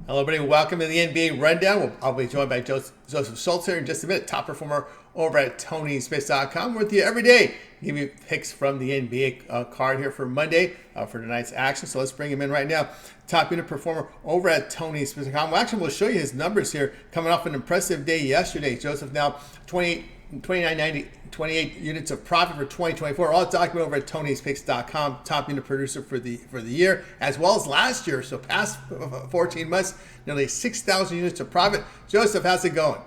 Hello, everybody. Welcome to the NBA Rundown. I'll be joined by Joseph Schultz here in just a minute, top performer over at TonySpace.com. We're with you every day. Give you picks from the NBA card here for Monday for tonight's action. So let's bring him in right now. Top unit performer over at TonySpace.com. Well, actually, we'll show you his numbers here. Coming off an impressive day yesterday. Joseph now 28 units of profit for 2024. All documented over at TonySpicks.com. Top unit producer for the year, as well as last year. So past 14 months, nearly 6,000 units of profit. Joseph, how's it going?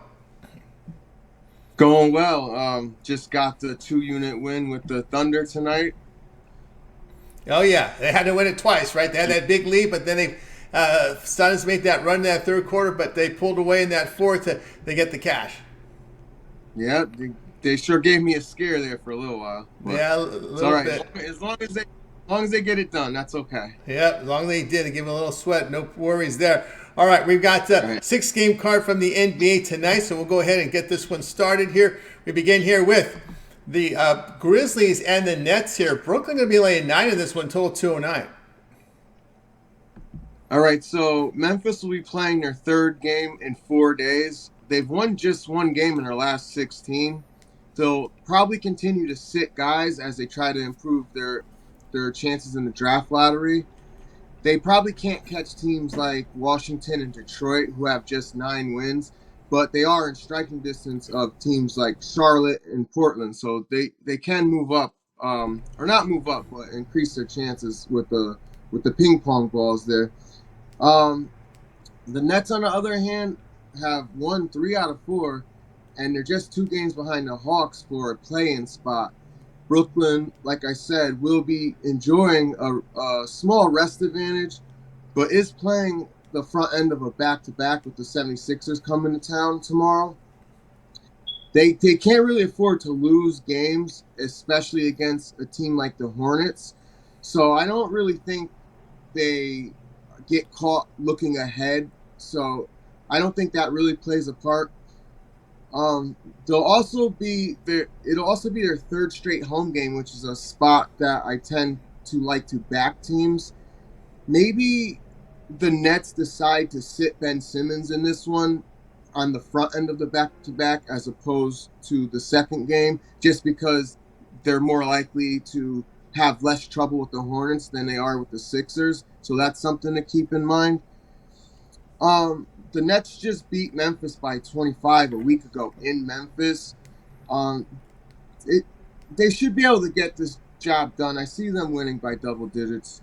Going well. Just got the 2-unit win with the Thunder tonight. Oh yeah, they had to win it twice, right? They had that big lead, but then they Suns made that run in that third quarter, but they pulled away in that fourth to get the cash. Yeah, they sure gave me a scare there for a little while. But Yeah, a it's all little right. bit. As long as they get it done, that's okay. Yeah, as long as they did, they give them a little sweat. No worries there. All right, we've got All a right. 6-game card from the NBA tonight, so we'll go ahead and get this one started here. We begin here with the Grizzlies and the Nets here. Brooklyn going to be laying 9 in this one, total 209. All right, so Memphis will be playing their third game in 4 days. They've won just one game in their last 16. They'll probably continue to sit guys as they try to improve their chances in the draft lottery. They probably can't catch teams like Washington and Detroit, who have just 9 wins, but they are in striking distance of teams like Charlotte and Portland, so they can move up, or not move up, but increase their chances with the ping pong balls there. Um, the Nets, on the other hand, have won 3 out of 4, and they're just 2 games behind the Hawks for a play-in spot. Brooklyn, like I said, will be enjoying a small rest advantage, but is playing the front end of a back-to-back with the 76ers coming to town tomorrow. They can't really afford to lose games, especially against a team like the Hornets. So I don't really think they get caught looking ahead. So I don't think that really plays a part. They'll also be their It'll also be their third straight home game, which is a spot that I tend to like to back teams. Maybe the Nets decide to sit Ben Simmons in this one on the front end of the back to back as opposed to the second game, just because they're more likely to have less trouble with the Hornets than they are with the Sixers. So that's something to keep in mind. The Nets just beat Memphis by 25 a week ago in Memphis. Um, it They should be able to get this job done. I see them winning by double digits.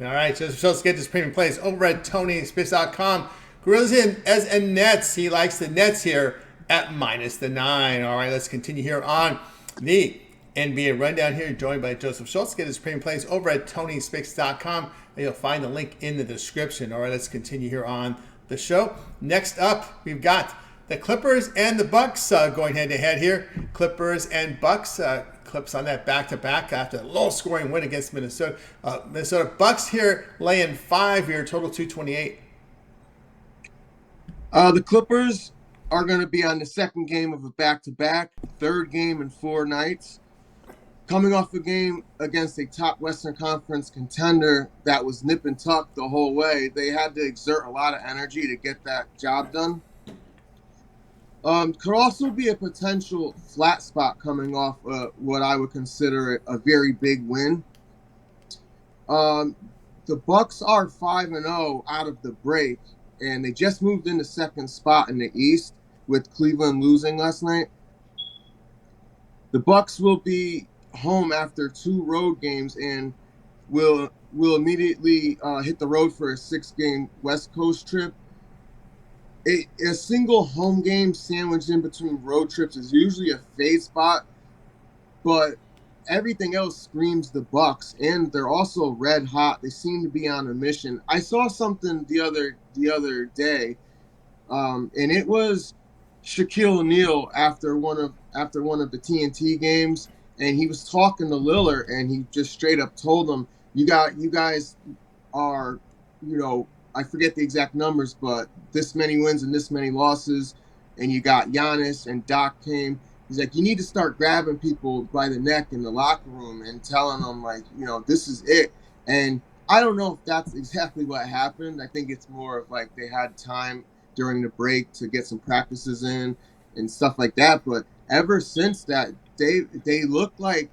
All right, so let's get this premium plays over at TonySpace.com. Grizzlies and Nets. He likes the Nets here at -9. All right, let's continue here on the NBA Rundown here, joined by Joseph Schultz. Get his premium plays over at TonySpace.com. And you'll find the link in the description. All right, let's continue here on the show. Next up, we've got the Clippers and the Bucks going head-to-head here. Clippers and Bucks. Clips on that back-to-back after a low-scoring win against Minnesota. Minnesota Bucks here laying 5 here, total 228. The Clippers are going to be on the second game of a back-to-back, third game in 4 nights. Coming off a game against a top Western Conference contender that was nip and tuck the whole way, they had to exert a lot of energy to get that job done. Could also be a potential flat spot coming off what I would consider a very big win. Um, the Bucks are 5-0 out of the break, and they just moved into second spot in the East with Cleveland losing last night. The Bucks will be home after 2 road games and will immediately hit the road for a 6-game West Coast trip. A single home game sandwiched in between road trips is usually a fade spot, but everything else screams the Bucks, and they're also red hot. They seem to be on a mission. I saw something the other day, and it was Shaquille O'Neal after one of the TNT games, and he was talking to Lillard, and he just straight up told him, you guys are, I forget the exact numbers, but this many wins and this many losses, and you got Giannis and Doc came. He's like, you need to start grabbing people by the neck in the locker room and telling them, like, this is it. And I don't know if that's exactly what happened. I think it's more of like they had time during the break to get some practices in and stuff like that. But ever since that, they look like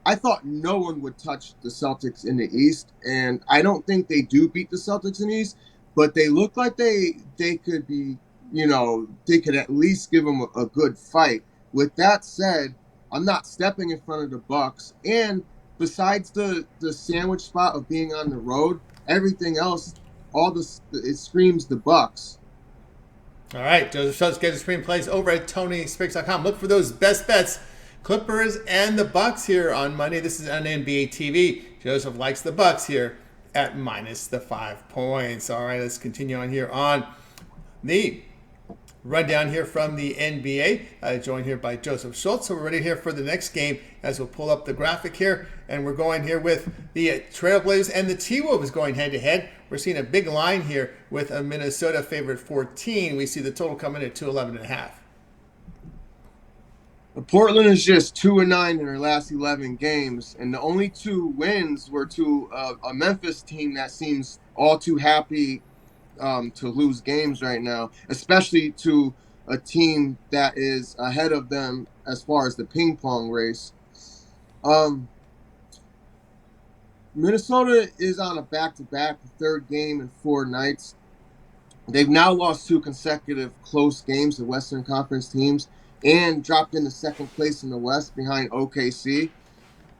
I thought no one would touch the Celtics in the East, and I don't think they do beat the Celtics in the East, but they look like they could be, they could at least give them a good fight. With that said, I'm not stepping in front of the Bucks, and besides the sandwich spot of being on the road, everything else, it screams the Bucks. All right, Joseph Schultz, get his screenplays over at TonySpicks.com. Look for those best bets, Clippers and the Bucks here on Monday. This is on NBA TV. Joseph likes the Bucks here at minus the 5 points. All right, let's continue on here on the rundown here from the NBA, joined here by Joseph Schultz. So we're ready here for the next game as we'll pull up the graphic here. And we're going here with the Trailblazers and the T-Wolves going head-to-head. We're seeing a big line here with a Minnesota favorite 14. We see the total coming at 211.5. Portland is just 2-9 in their last 11 games, and the only two wins were to a Memphis team that seems all too happy to lose games right now, especially to a team that is ahead of them as far as the ping pong race. Minnesota is on a back-to-back, third game in 4 nights. They've now lost 2 consecutive close games to Western Conference teams and dropped into second place in the West behind OKC.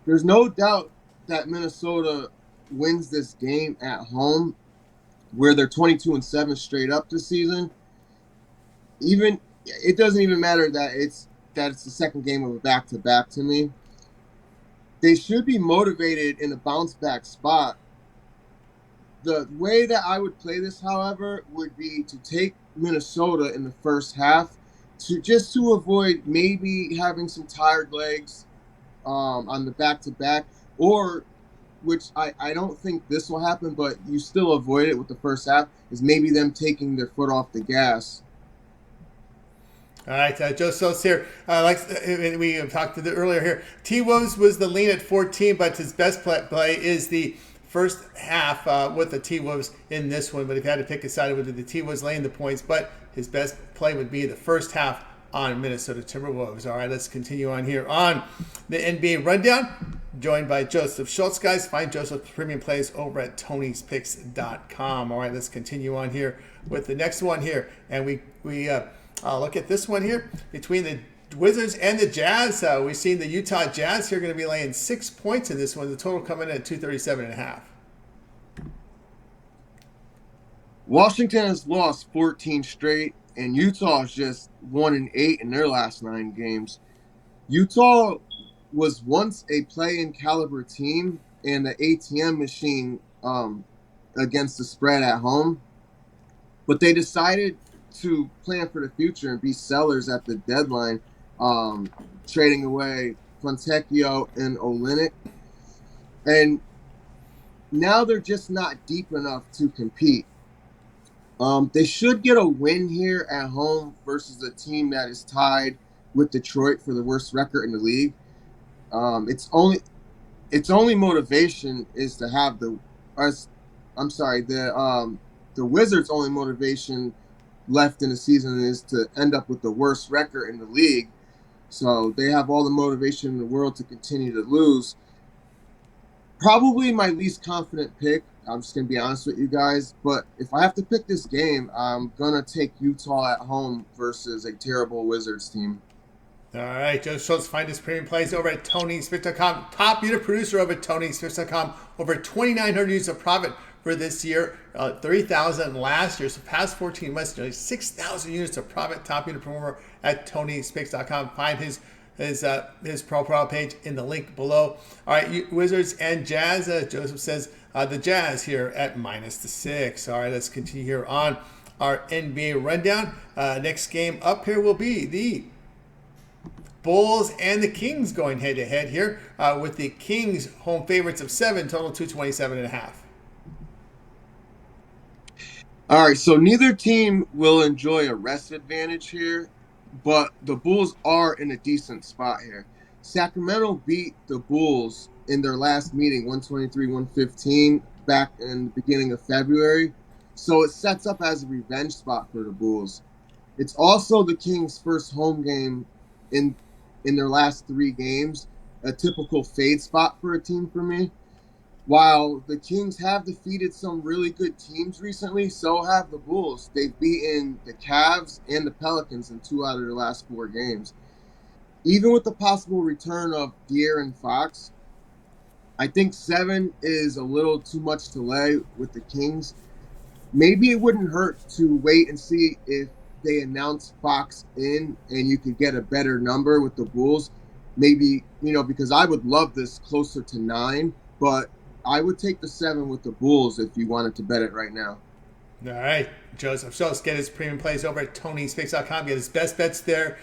There's no doubt that Minnesota wins this game at home, where they're 22-7 straight up this season. Even it doesn't even matter that it's the second game of a back-to-back to me. They should be motivated in a bounce-back spot. The way that I would play this, however, would be to take Minnesota in the first half to avoid maybe having some tired legs on the back-to-back, or which I don't think this will happen, but you still avoid it with the first half, is maybe them taking their foot off the gas. All right, Joe Schultz here. We talked earlier here. T-Wolves was the lean at 14, but his best play is the first half with the T-Wolves in this one. But if you had to pick a side, it would be the T-Wolves laying the points, but his best play would be the first half on Minnesota Timberwolves. All right, let's continue on here on the NBA Rundown, joined by Joseph Schultz. Guys, find Joseph's premium plays over at Tony'sPicks.com. All right, let's continue on here with the next one here. And we look at this one here between the Wizards and the Jazz. We've seen the Utah Jazz here going to be laying 6 points in this one. The total coming in at 237.5. Washington has lost 14 straight, and Utah is just 1-8 in their last 9 games. Utah was once a play-in caliber team and an ATM machine against the spread at home, but they decided to plan for the future and be sellers at the deadline, trading away Fontecchio and Olynyk. And now they're just not deep enough to compete. They should get a win here at home versus a team that is tied with Detroit for the worst record in the league. Its only motivation is to have the Wizards' only motivation left in the season is to end up with the worst record in the league. So they have all the motivation in the world to continue to lose. Probably my least confident pick. I'm just going to be honest with you guys. But if I have to pick this game, I'm going to take Utah at home versus a terrible Wizards team. All right, Joe Schultz, find his premium plays over at Tony'sPicks.com. Top unit producer over at Tony'sPicks.com. Over 2,900 units of profit for this year, 30,000 last year. So past 14 months, nearly 6,000 units of profit. Top unit performer at Tony'sPicks.com. Find his profile page in the link below. All right, Wizards and Jazz. Joseph says the Jazz here at -6. All right, let's continue here on our NBA rundown. Next game up here will be the Bulls and the Kings going head-to-head here, with the Kings home favorites of 7, total 227.5. All right, so neither team will enjoy a rest advantage here, but the Bulls are in a decent spot here. Sacramento beat the Bulls in their last meeting, 123-115. back in the beginning of February. So it sets up as a revenge spot for the Bulls. It's also the Kings' first home game in their last 3 games, a typical fade spot for a team for me. While the Kings have defeated some really good teams recently, so have the Bulls. They've beaten the Cavs and the Pelicans in 2 out of their last 4 games. Even with the possible return of De'Aaron Fox, I think 7 is a little too much to lay with the Kings. Maybe it wouldn't hurt to wait and see if they announce Fox in and you could get a better number with the Bulls. Maybe, because I would love this closer to 9, but I would take the 7 with the Bulls if you wanted to bet it right now. All right, Joseph Schultz, get his premium plays over at TonySpicks.com. Get his best bets there.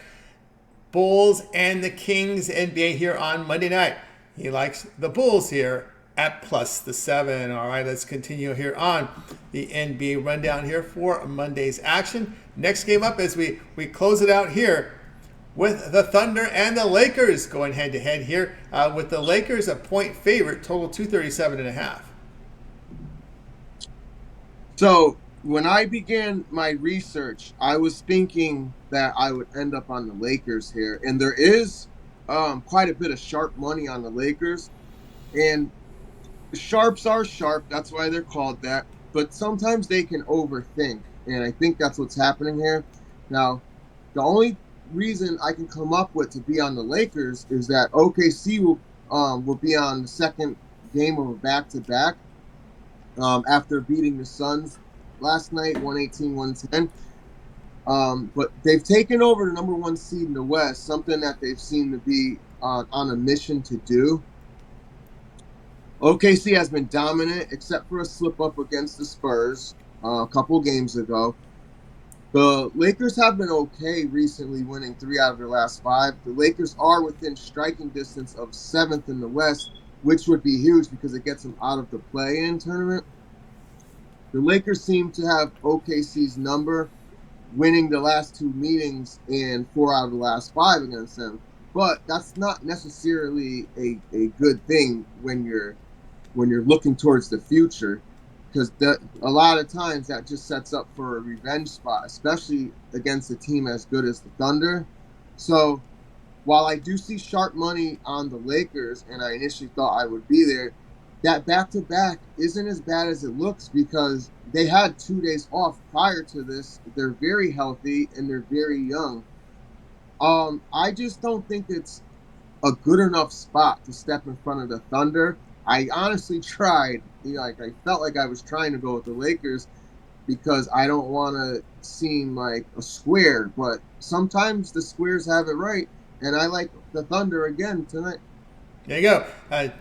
Bulls and the Kings NBA here on Monday night. He likes the Bulls here at +7. All right, let's continue here on the NBA rundown here for Monday's action. Next game up as we close it out here with the Thunder and the Lakers going head-to-head here with the Lakers a point favorite, total 237.5. So when I began my research, I was thinking that I would end up on the Lakers here. And there is quite a bit of sharp money on the Lakers. And sharps are sharp. That's why they're called that. But sometimes they can overthink. And I think that's what's happening here. Now, the only reason I can come up with to be on the Lakers is that OKC will be on the second game of a back-to-back after beating the Suns last night, 118-110. But they've taken over the number 1 seed in the West, something that they've seemed to be on a mission to do. OKC has been dominant, except for a slip-up against the Spurs a couple games ago. The Lakers have been okay recently, winning 3 out of their last 5. The Lakers are within striking distance of 7th in the West, which would be huge because it gets them out of the play-in tournament. The Lakers seem to have OKC's number, winning the last 2 meetings and 4 out of the last 5 against them. But that's not necessarily a good thing when you're looking towards the future, because a lot of times that just sets up for a revenge spot, especially against a team as good as the Thunder. So while I do see sharp money on the Lakers, and I initially thought I would be there, that back-to-back isn't as bad as it looks because they had 2 days off prior to this. They're very healthy, and they're very young. I just don't think it's a good enough spot to step in front of the Thunder. I honestly tried. I felt like I was trying to go with the Lakers because I don't want to seem like a square, but sometimes the squares have it right, and I like the Thunder again tonight. There you go.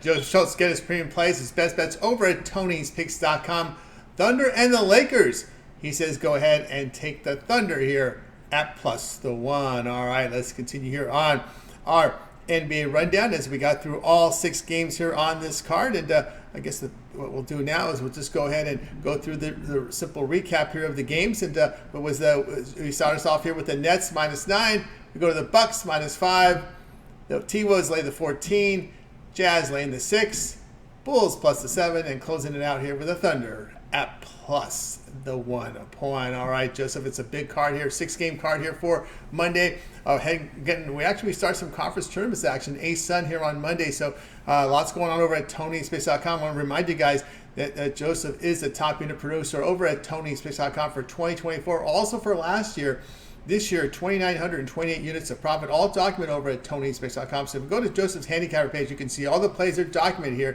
Joe Schultz get his premium plays, his best bets over at Tony'sPicks.com. Thunder and the Lakers. He says go ahead and take the Thunder here at +1. All right, let's continue here on our NBA rundown as we got through all 6 games here on this card. And I guess what we'll do now is we'll just go ahead and go through the simple recap here of the games. And we start us off here with the Nets -9. We go to the Bucks -5. The T-Wolves lay the 14. Jazz laying the 6. Bulls +7. And closing it out here with the Thunder at +1 point. All right, Joseph, it's a big card here, 6-game card here for Monday. We start some conference tournaments action, A-Sun here on Monday. So lots going on over at TonySpace.com. I want to remind you guys that Joseph is the top unit producer over at TonySpace.com for 2024. Also for last year. This year, 2,928 units of profit, all documented over at TonySpace.com. So if you go to Joseph's handicapper page, you can see all the plays that are documented here.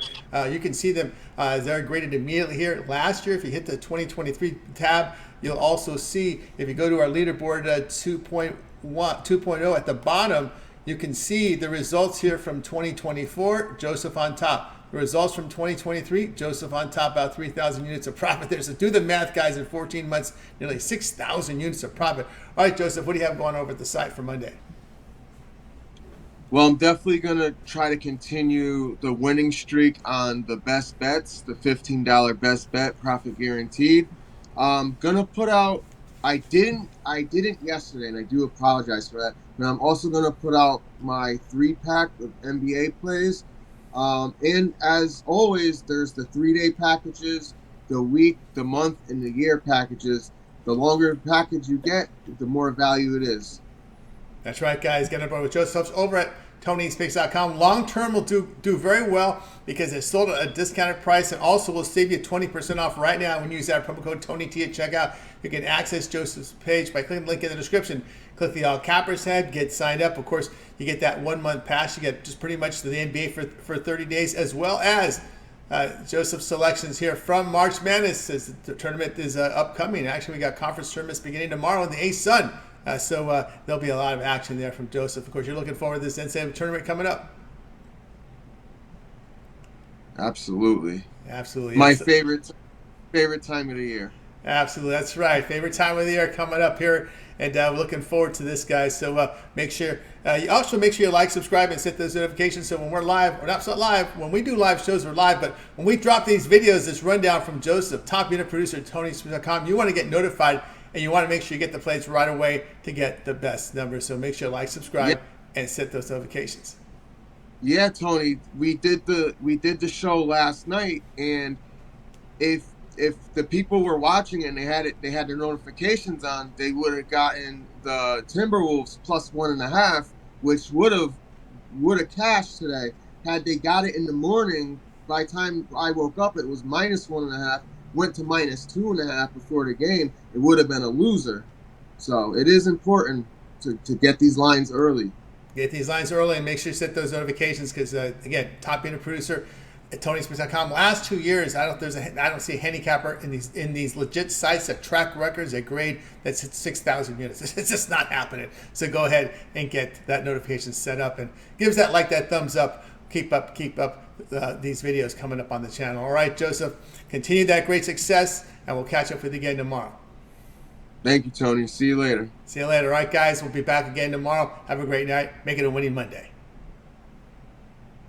You can see them as they're graded immediately here. Last year, if you hit the 2023 tab, you'll also see, if you go to our leaderboard 2.0 at the bottom, you can see the results here from 2024, Joseph on top. The results from 2023, Joseph on top, about 3,000 units of profit there. So do the math, guys. In 14 months, nearly 6,000 units of profit. All right, Joseph, what do you have going over at the site for Monday? Well, I'm definitely going to try to continue the winning streak on the best bets, the $15 best bet, profit guaranteed. I'm going to put out, I didn't yesterday, and I do apologize for that, but I'm also going to put out my 3-pack of NBA plays. And as always, there's the 3-day packages, the week, the month, and the year packages. The longer package you get, the more value it is. That's right, guys. Get on board with Joseph over at TonySpace.com. Long term will do very well because it's sold at a discounted price, and also will save you 20% off right now when you use that promo code TonyT at checkout. You can access Joseph's page by clicking the link in the description. Click the All Cappers head, get signed up. Of course, you get that 1 month pass. You get just pretty much the NBA for 30 days, as well as Joseph's selections here from March Madness, as the tournament is upcoming. Actually, we got conference tournaments beginning tomorrow in the A-Sun. So there'll be a lot of action there from Joseph. Of course, you're looking forward to this NCAA tournament coming up. Absolutely. Absolutely. My favorite time of the year. Absolutely. That's right. Favorite time of the year coming up here. And we're looking forward to this, guys. So make sure you like, subscribe, and set those notifications. So when we're live, or not live, when we do live shows, we're live. But when we drop these videos, this rundown from Joseph, top unit producer, TonySpace.com, you want to get notified, and you want to make sure you get the plays right away to get the best numbers. So make sure you like, subscribe, and set those notifications. Yeah, Tony, we did the show last night, and if the people were watching it and they had their notifications on, they would have gotten the Timberwolves plus 1.5, which would have cashed today. Had they got it in the morning, by the time I woke up, it was minus 1.5. Went to minus 2.5 before the game, it would have been a loser. So it is important to get these lines early. Get these lines early and make sure you set those notifications because, again, top unit producer at TonySpace.com. Last 2 years, I don't see a handicapper in these legit sites that track records at grade that's at 6,000 units. It's just not happening. So go ahead and get that notification set up and give us that thumbs up. Keep up these videos coming up on the channel. All right, Joseph, continue that great success, and we'll catch up with you again tomorrow. Thank you, Tony. See you later. See you later. All right, guys, we'll be back again tomorrow. Have a great night. Make it a winning Monday.